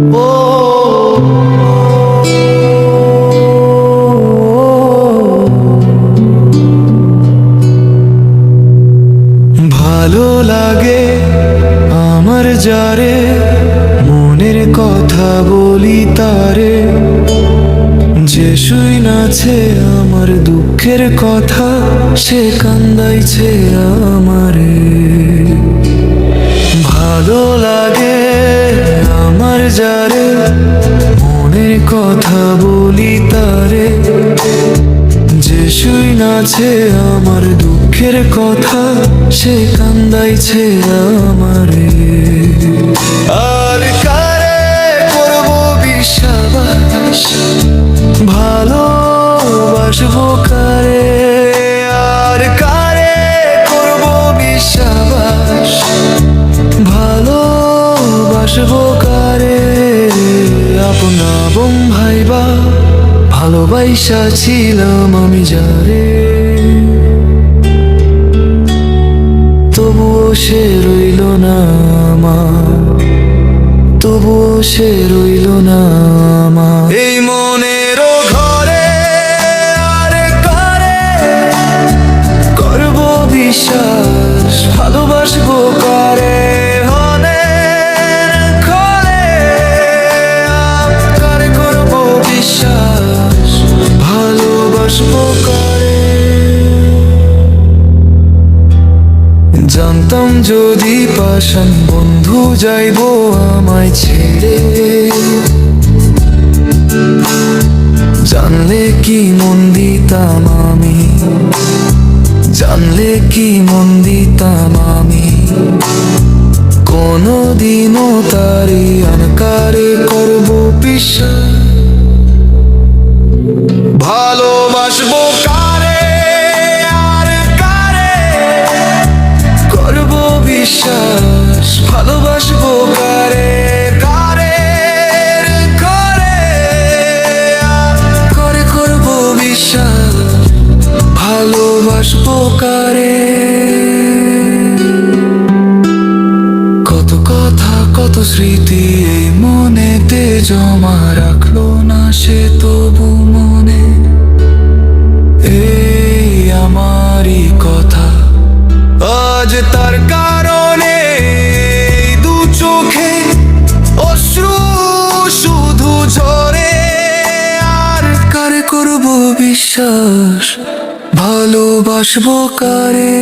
ও ভালো লাগে আমার যারে মনের কথা বলি তারে, যে শুই নাছে আমার দুঃখের কথা, সে কান্দাইছে আমারে। ভালো লাগে আমার যারে মনের কথা বলি তারে, যে শুই নাছে আমার দুঃখের কথা, সে কান্দাইছে আমারে। আর কারে করব বিশ্বাস, ভালোবাসবো কারে? আর কারে করব বিশ্বাস, ভালোবাসবো কারে? আপনা বোন ভাইবা ভালোবাসা ছিলাম আমি যারে, তবুও সে রইল না আমার, তবুও সে রইল না আমার। এই মনের ঘরে আর কারে করব বিশ্বাস, ভালোবাসবো কারে? কারে করব বিশ্বাস, ভালোবাসবো কারে? জানতাম যদি পাশান বন্ধু যাইবো আমায় ছেড়ে, জানলে কি মন দিতাম আমি, জানলে কি মন দিতাম আমি। কোনদিনও তারি আনকারে করব বিশ্বাস, ভালোবাসবো কারে? আর কারে করব বিশ্বাস, ভালোবাসবো কারে? কারে করে করে করব বিশ্বাস, ভালোবাসবো কারে? কত কথা কত স্মৃতি এই মনেতে জমা রাখলো না সে তবু মনে, এই আমারই কথা আজ তার কারণে দু চোখে অশ্রু শুধু ঝরে। আর কারে করব বিশ্বাস, ভালোবাসবো কারে?